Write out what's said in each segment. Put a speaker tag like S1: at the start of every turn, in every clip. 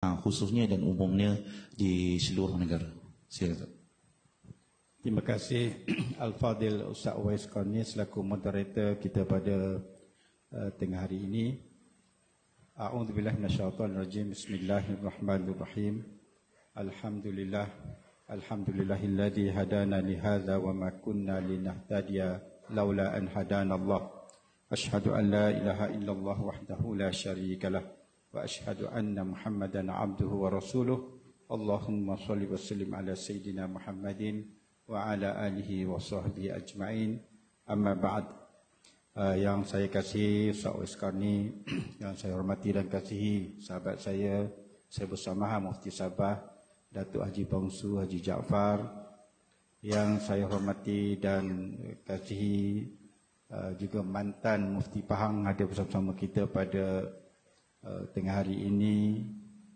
S1: khususnya dan umumnya di seluruh negara. Silakan.
S2: Terima kasih Al-Fadhil Ustaz Uwais Qarni selaku moderator kita pada tengah hari ini. A'udzubillahi minasyaitonirrajim. Bismillahirrahmanirrahim. Alhamdulillahilladzi hadana li hadza wa ma kunna linahtadiya laula an hadana Allah. Asyhadu an la ilaha illallah wahdahu la syarikalah wa asyhadu anna Muhammadan abduhu wa rasuluh. Allahumma shalli wa sallim ala sayyidina Muhammadin wa ala alihi wa sahbihi ajma'in. Amma ba'd. Yang saya kasih Ustaz Uwais Qarni, yang saya hormati dan kasihi sahabat saya bersama Mufti Sabah Datuk Haji Bangsu Haji Jaafar, yang saya hormati dan kasihi juga mantan Mufti Pahang ada bersama kita pada tengah hari ini,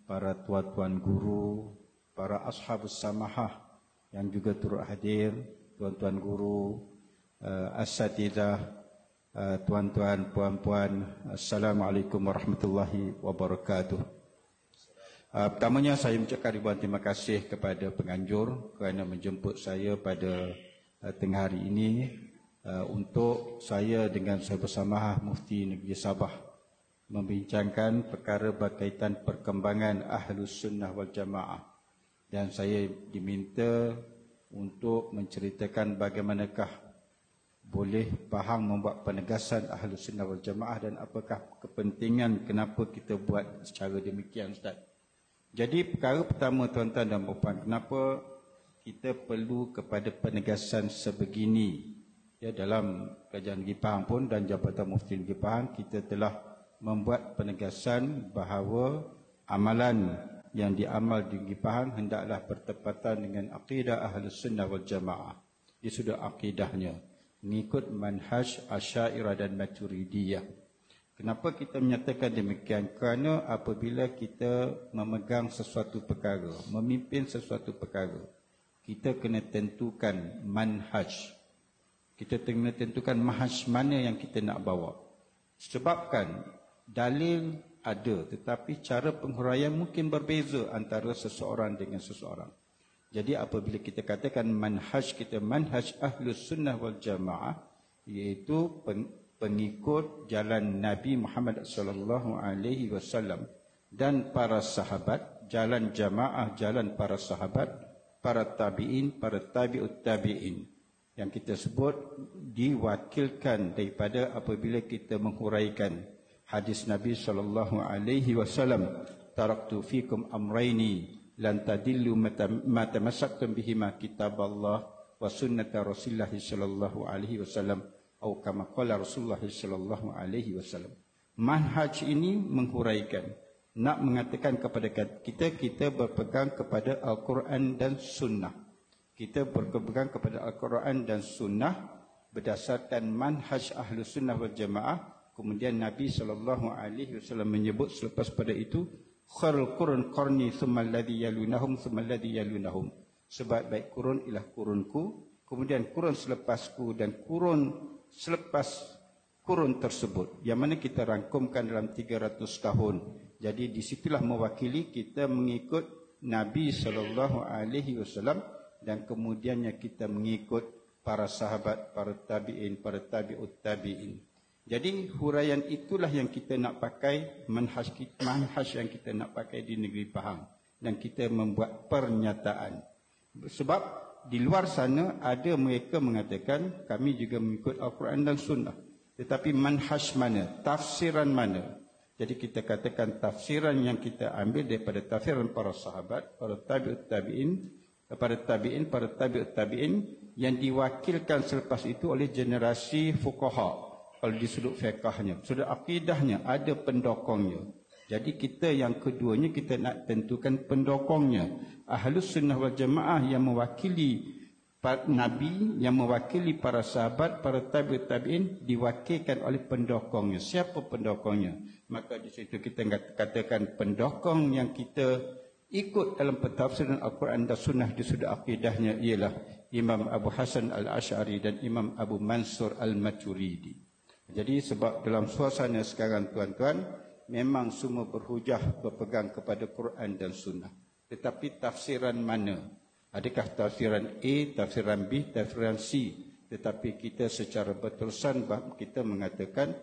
S2: para tuan-tuan guru, para ashabus samahah yang juga turut hadir, tuan-tuan guru, asatidzah, tuan-tuan, puan-puan, Assalamualaikum warahmatullahi wabarakatuh. Pertamanya saya mengucapkan ribuan terima kasih kepada penganjur kerana menjemput saya pada tengah hari ini untuk saya dengan saya bersama Mufti Negeri Sabah membincangkan perkara berkaitan perkembangan Ahlus Sunnah wal Jamaah, dan saya diminta untuk menceritakan bagaimanakah boleh Pahang membuat penegasan Ahlus Sunnah wal Jamaah dan apakah kepentingan kenapa kita buat secara demikian, Ustaz. Jadi perkara pertama, tuan-tuan dan puan-puan, kenapa kita perlu kepada penegasan sebegini? Ya, dalam Kerajaan Negeri Pahang pun dan Jabatan Mufti Negeri Pahang kita telah membuat penegasan bahawa amalan yang diamal di Negeri Pahang hendaklah bertepatan dengan akidah Ahlus Sunnah wal Jamaah. Dia sudah akidahnya mengikut manhaj Asy'ariyah dan Maturidiyah. Kenapa kita menyatakan demikian? Kerana apabila kita memegang sesuatu perkara, memimpin sesuatu perkara, kita kena tentukan manhaj. Kita kena tentukan manhaj mana yang kita nak bawa. Sebabkan dalil ada, tetapi cara penghuraian mungkin berbeza antara seseorang dengan seseorang. Jadi apabila kita katakan manhaj kita manhaj Ahlus Sunnah wal Jamaah, iaitu pengikut jalan Nabi Muhammad sallallahu alaihi wasallam dan para sahabat, jalan jamaah, jalan para sahabat, para tabi'in, para tabi'ut tabi'in, yang kita sebut diwakilkan daripada apabila kita menghuraikan hadis Nabi sallallahu alaihi wasallam, taraktu fikum amraini lan tadillu ma tamassaktum bihima kitaballah wa sunnata Rasulillah sallallahu alaihi wasallam atau kama qala Rasulullah sallallahu alaihi wasallam. Manhaj ini menghuraikan, nak mengatakan kepada kita berpegang kepada Al-Quran dan Sunnah. Kita berpegang kepada Al-Quran dan Sunnah berdasarkan manhaj Ahlus Sunnah wal Jamaah. Kemudian Nabi SAW menyebut selepas pada itu, khairul qurun qarni thumma alladhi yalunahum thumma alladhi yalunahum. Sebaik-baik kurun ialah kurunku, kemudian kurun selepasku dan kurun selepas kurun tersebut, yang mana kita rangkumkan dalam 300 tahun. Jadi disitulah mewakili kita mengikut Nabi SAW dan kemudiannya kita mengikut para sahabat, para tabi'in, para tabi'ut tabi'in. Jadi huraian itulah yang kita nak pakai, manhaj yang kita nak pakai di negeri Pahang, dan kita membuat pernyataan. Sebab di luar sana ada mereka mengatakan kami juga mengikut Al-Quran dan Sunnah, tetapi manhaj mana, tafsiran mana? Jadi kita katakan tafsiran yang kita ambil daripada tafsiran para sahabat, para tabi'ut tabi'in, para tabi'ut tabi'in, yang diwakilkan selepas itu oleh generasi fuqaha. Kalau di sudut fiqahnya, sudut akidahnya ada pendokongnya. Jadi kita yang keduanya kita nak tentukan pendokongnya. Ahlus Sunnah wal Jamaah yang mewakili Nabi, yang mewakili para sahabat, para tabi'ut tabi'in, diwakilkan oleh pendokongnya. Siapa pendokongnya? Maka di situ kita katakan pendokong yang kita ikut dalam pentafsiran Al-Quran dan Sunnah di sudut akidahnya ialah Imam Abu Hasan Al-Asy'ari dan Imam Abu Mansur Al-Maturidi. Jadi sebab dalam suasana sekarang, tuan-tuan, memang semua berhujah berpegang kepada Quran dan Sunnah. Tetapi tafsiran mana? Adakah tafsiran A, tafsiran B, tafsiran C? Tetapi kita secara berterusan kita mengatakan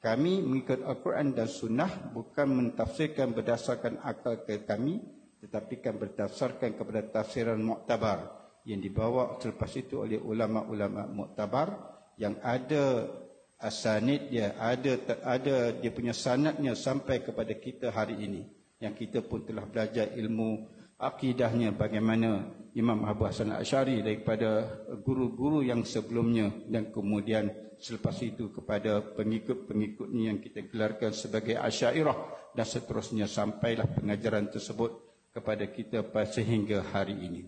S2: kami mengikut Al-Quran dan Sunnah, bukan mentafsirkan berdasarkan akal kami, tetapi kan berdasarkan kepada tafsiran muktabar yang dibawa selepas itu oleh ulama-ulama muktabar yang ada asanid dia, ada dia punya sanadnya sampai kepada kita hari ini, yang kita pun telah belajar ilmu akidahnya bagaimana Imam Abu Hasan Al-Asy'ari daripada guru-guru yang sebelumnya, dan kemudian selepas itu kepada pengikut-pengikutnya yang kita gelarkan sebagai Asy'ariyah, dan seterusnya sampailah pengajaran tersebut kepada kita sehingga hari ini.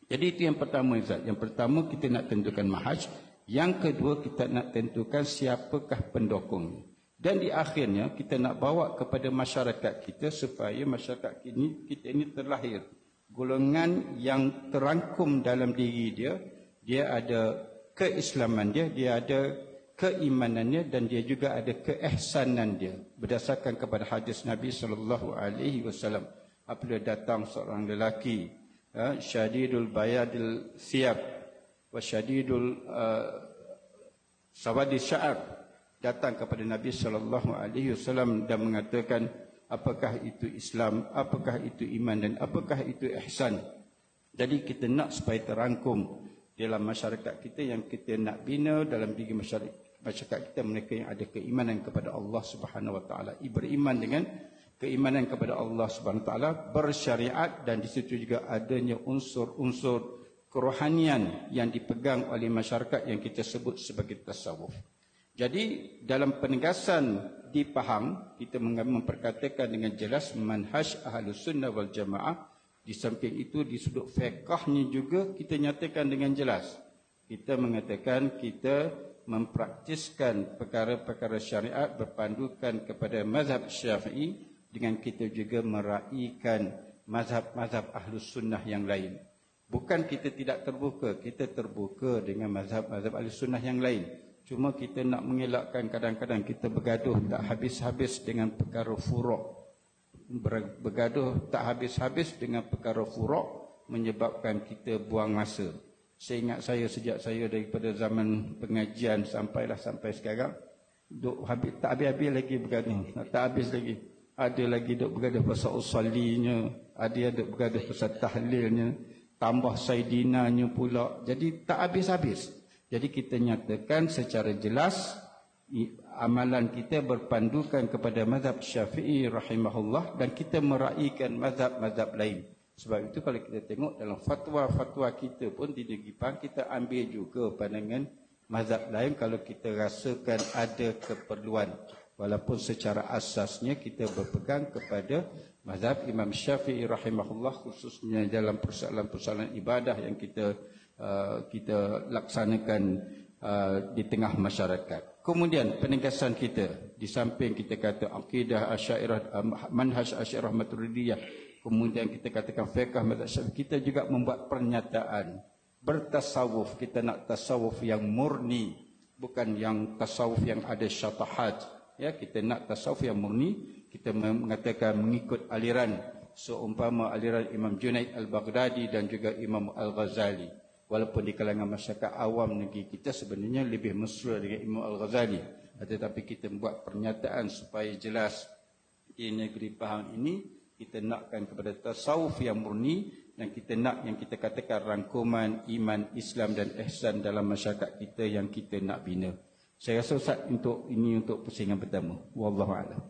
S2: Jadi itu yang pertama, Ustaz. Yang pertama kita nak tentukan manhaj. Yang kedua kita nak tentukan siapakah pendukung. Dan di akhirnya kita nak bawa kepada masyarakat kita supaya masyarakat kita ini terlahir golongan yang terangkum dalam diri dia. Dia ada keislaman dia, dia ada keimanannya, dan dia juga ada keihsanan dia berdasarkan kepada hadis Nabi SAW. Apabila datang seorang lelaki, syadidul bayadil thiyab wa syadidul sawadis sya'ar, datang kepada Nabi SAW dan mengatakan, apakah itu Islam, apakah itu iman, dan apakah itu ihsan. Jadi kita nak supaya terangkum dalam masyarakat kita, yang kita nak bina dalam diri masyarakat kita, mereka yang ada keimanan kepada Allah Subhanahu Wa Taala, beriman dengan keimanan kepada Allah Subhanahu Wa Taala, bersyariat, dan di situ juga adanya unsur-unsur kerohanian yang dipegang oleh masyarakat yang kita sebut sebagai tasawuf. Jadi dalam penegasan dipaham, kita memperkatakan dengan jelas manhaj Ahlus Sunnah wal Jamaah. Di samping itu di sudut fiqahnya juga kita nyatakan dengan jelas. Kita mengatakan kita mempraktiskan perkara-perkara syariat berpandukan kepada mazhab Syafi'i, dengan kita juga meraihkan mazhab-mazhab Ahlus Sunnah yang lain. Bukan kita tidak terbuka, kita terbuka dengan mazhab-mazhab Ahlus Sunnah yang lain. Cuma kita nak mengelakkan kadang-kadang kita bergaduh tak habis-habis dengan perkara furuk. Bergaduh tak habis-habis dengan perkara furuk menyebabkan kita buang masa. Saya ingat sejak saya daripada zaman pengajian sampai sekarang, tak habis-habis lagi bergaduh, tak habis lagi. Ada lagi duk bergaduh pasal usallinya, ada duk bergaduh pasal tahlilnya, tambah saidinanya pula. Jadi tak habis-habis. Jadi kita nyatakan secara jelas amalan kita berpandukan kepada mazhab Syafi'i rahimahullah, dan kita meraihkan mazhab-mazhab lain. Sebab itu kalau kita tengok dalam fatwa-fatwa kita pun di negeri Pahang, kita ambil juga pandangan mazhab lain kalau kita rasakan ada keperluan. Walaupun secara asasnya kita berpegang kepada mazhab Imam Syafi'i rahimahullah, khususnya dalam persoalan-persoalan ibadah yang kita laksanakan di tengah masyarakat. Kemudian penegasan kita, di samping kita kata akidah Asy'ariyah, manhaj Asy'ariyah Maturidiyah, kemudian kita katakan fiqh mazhab Syafi'i, kita juga membuat pernyataan bertasawuf. Kita nak tasawuf yang murni, bukan yang tasawuf yang ada syatahat. Ya, kita nak tasawuf yang murni. Kita mengatakan mengikut aliran seumpama aliran Imam Junaid Al-Baghdadi dan juga Imam Al-Ghazali. Walaupun di kalangan masyarakat awam negeri kita sebenarnya lebih mesra dengan Imam Al-Ghazali, tetapi kita membuat pernyataan supaya jelas di negeri Pahang ini kita nakkan kepada tasawuf yang murni, dan kita nak yang kita katakan rangkuman iman, Islam dan ihsan dalam masyarakat kita yang kita nak bina. Saya rasa Ustaz untuk pusingan pertama. Wallahu a'lam.